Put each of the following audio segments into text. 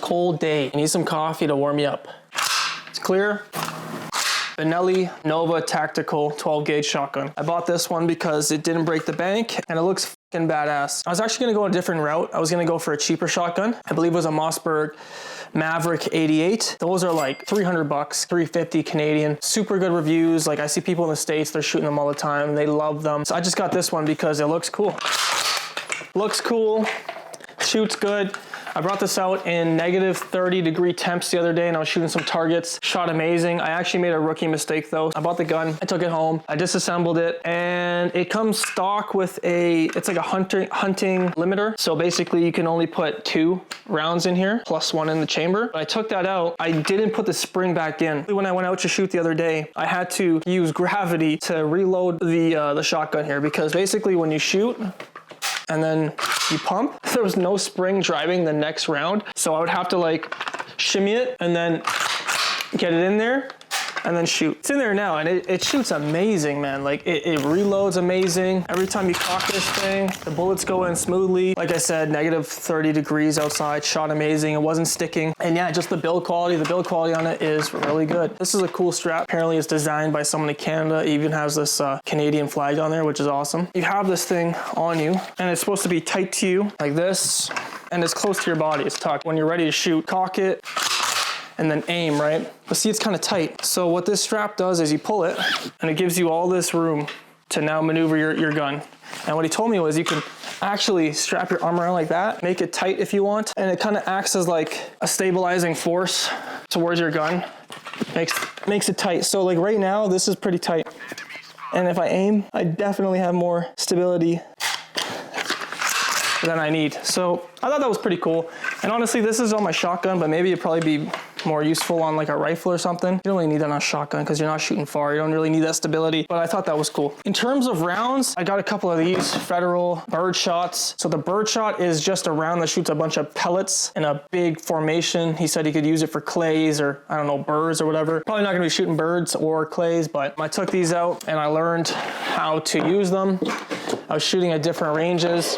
cold day. You need some coffee to warm you up. It's clear. Benelli Nova Tactical 12 gauge shotgun. I bought this one because it didn't break the bank and it looks fucking badass. I was actually gonna go a different route. I was gonna go for a cheaper shotgun. I believe it was a Mossberg Maverick 88. Those are like 300 bucks, 350 Canadian. Super good reviews. Like I see people in the States, they're shooting them all the time. They love them. So I just got this one because it looks cool. Looks cool, shoots good. I brought this out in negative 30-degree temps the other day and I was shooting some targets. Shot amazing. I actually made a rookie mistake though. I bought the gun, I took it home, I disassembled it, and it comes stock with it's like a hunting limiter. So basically you can only put 2 rounds in here, plus 1 in the chamber. But I took that out. I didn't put the spring back in. When I went out to shoot the other day, I had to use gravity to reload the shotgun here, because basically when you shoot, and then you pump, there was no spring driving the next round. So I would have to like shimmy it and then get it in there and then shoot. It's in there now and it shoots amazing, man. Like it reloads amazing. Every time you cock this thing, the bullets go in smoothly. Like I said, negative 30 degrees outside, shot amazing. It wasn't sticking. And yeah, just the build quality on it is really good. This is a cool strap. Apparently it's designed by someone in Canada. It even has this Canadian flag on there, which is awesome. You have this thing on you and it's supposed to be tight to you like this, and it's close to your body. It's tucked. When you're ready to shoot, cock it, and then aim, right? But see, it's kind of tight. So what this strap does is you pull it and it gives you all this room to now maneuver your gun. And what he told me was you can actually strap your arm around like that, make it tight if you want, and it kind of acts as like a stabilizing force towards your gun. Makes it tight. So like right now, this is pretty tight. And if I aim, I definitely have more stability than I need. So I thought that was pretty cool. And honestly, this is on my shotgun, but maybe it'd probably be more useful on like a rifle or something. You don't really need that on a shotgun because you're not shooting far. You don't really need that stability, but I thought that was cool. In terms of rounds, I got a couple of these Federal bird shots. So the bird shot is just a round that shoots a bunch of pellets in a big formation. He said he could use it for clays or I don't know, birds or whatever. Probably not gonna be shooting birds or clays, but I took these out and I learned how to use them. I was shooting at different ranges.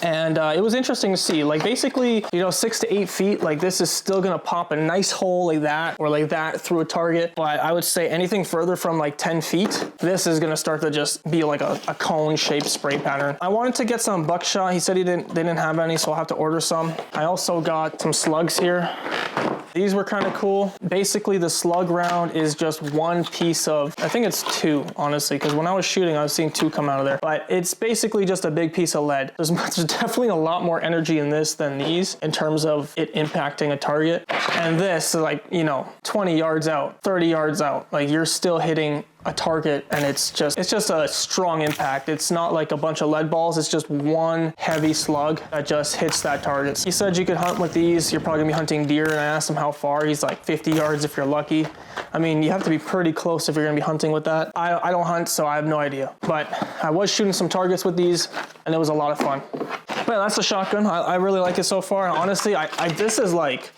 And it was interesting to see, like basically, you know, 6 to 8 feet, like this is still gonna pop a nice hole like that or like that through a target. But I would say anything further from like 10 feet, this is gonna start to just be like a cone shaped spray pattern. I wanted to get some buckshot. He said they didn't have any, so I'll have to order some. I also got some slugs here. These were kind of cool. Basically, the slug round is just one piece of, I think it's 2, honestly, because when I was shooting, I was seeing 2 come out of there. But it's basically just a big piece of lead. There's definitely a lot more energy in this than these in terms of it impacting a target. And this, like, you know, 20 yards out, 30 yards out, like you're still hitting a target and it's just a strong impact. It's not like a bunch of lead balls. It's just one heavy slug that just hits that target. He said you could hunt with these. You're probably gonna be hunting deer, and I asked him how far. He's like 50 yards if you're lucky. I mean, you have to be pretty close if you're gonna be hunting with that. I don't hunt, so I have no idea. But I was shooting some targets with these and it was a lot of fun. But that's the shotgun. I really like it so far. And honestly, this is like,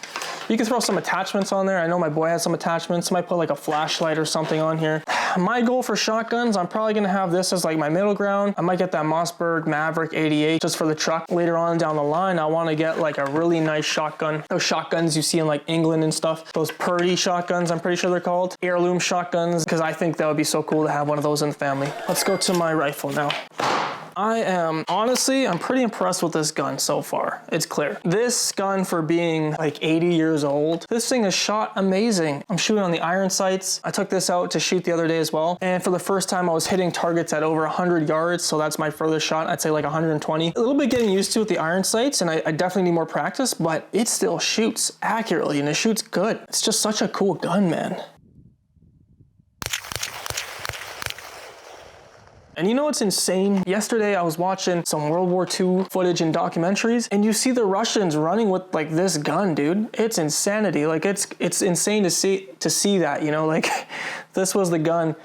you can throw some attachments on there. I know my boy has some attachments. Might put like a flashlight or something on here. My goal for shotguns, I'm probably gonna have this as like my middle ground. I might get that Mossberg Maverick 88 just for the truck. Later on down the line, I wanna get like a really nice shotgun. Those shotguns you see in like England and stuff. Those Purdy shotguns, I'm pretty sure they're called. Heirloom shotguns, because I think that would be so cool to have one of those in the family. Let's go to my rifle now. Honestly, I'm pretty impressed with this gun so far. It's clear. This gun, for being like 80 years old, this thing is shot amazing. I'm shooting on the iron sights. I took this out to shoot the other day as well. And for the first time, I was hitting targets at over 100 yards. So that's my furthest shot. I'd say like 120. A little bit getting used to with the iron sights, and I definitely need more practice, but it still shoots accurately and it shoots good. It's just such a cool gun, man. And you know what's insane? Yesterday I was watching some World War II footage and documentaries, and you see the Russians running with like this gun, dude. It's insanity. Like it's insane to see that, you know, like this was the gun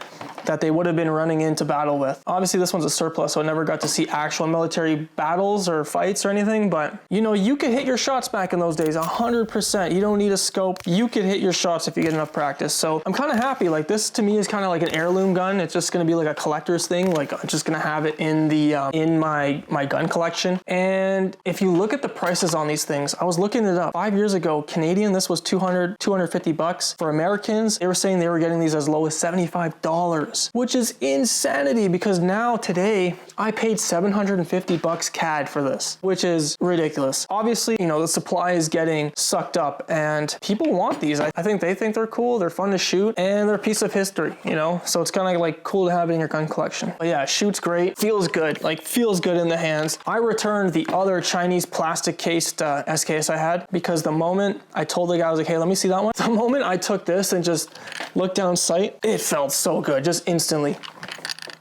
that they would have been running into battle with. Obviously this one's a surplus, so I never got to see actual military battles or fights or anything, but you know, you could hit your shots back in those days 100%. You don't need a scope. You could hit your shots if you get enough practice. So I'm kind of happy. Like, this to me is kind of like an heirloom gun. It's just going to be like a collector's thing. Like, I'm just going to have it in the in my gun collection. And if you look at the prices on these things, I was looking it up 5 years ago, Canadian, this was $250. For Americans, they were saying they were getting these as low as $75, which is insanity, because now today I paid $750 CAD for this, which is ridiculous. Obviously, you know, the supply is getting sucked up and people want these. I think they think they're cool, they're fun to shoot, and they're a piece of history, you know? So it's kind of like cool to have it in your gun collection. But yeah, shoots great, feels good, like feels good in the hands. I returned the other Chinese plastic cased SKS I had, because the moment I told the guy, I was like, hey, let me see that one. The moment I took this and just looked down sight, it felt so good, just instantly.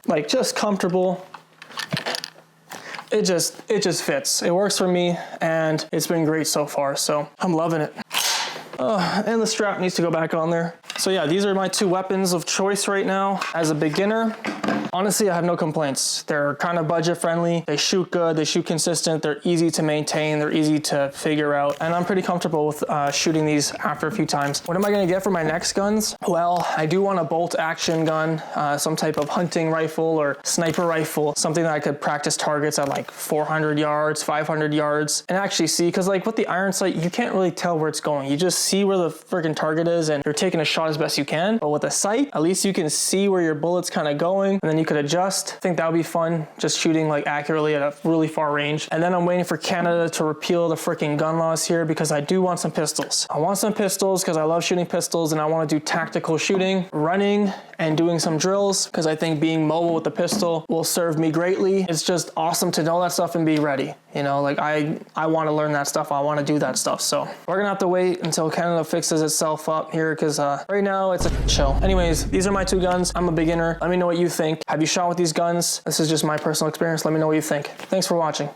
Like, just comfortable. It just fits. It works for me, and it's been great so far, so I'm loving it. And the strap needs to go back on there. So yeah, these are my two weapons of choice right now. As a beginner, honestly, I have no complaints. They're kind of budget friendly. They shoot good, they shoot consistent, they're easy to maintain, they're easy to figure out, and I'm pretty comfortable with shooting these after a few times. What am I gonna get for my next guns? Well, I do want a bolt action gun, some type of hunting rifle or sniper rifle, something that I could practice targets at like 400 yards, 500 yards, and actually see, because like with the iron sight, you can't really tell where it's going. You just see where the freaking target is and you're taking a shot as best you can. But with a sight, at least you can see where your bullet's kind of going, and then you could adjust. I think that would be fun, just shooting like accurately at a really far range. And then I'm waiting for Canada to repeal the freaking gun laws here, because I do want some pistols. I want some pistols because I love shooting pistols, and I want to do tactical shooting, running, and doing some drills, because I think being mobile with the pistol will serve me greatly. It's just awesome to know that stuff and be ready. You know, like I want to learn that stuff. I want to do that stuff. So we're gonna have to wait until Canada fixes itself up here, because right now it's a show. Anyways, these are my two guns. I'm a beginner. Let me know what you think. Have you shot with these guns? This is just my personal experience. Let me know what you think. Thanks for watching.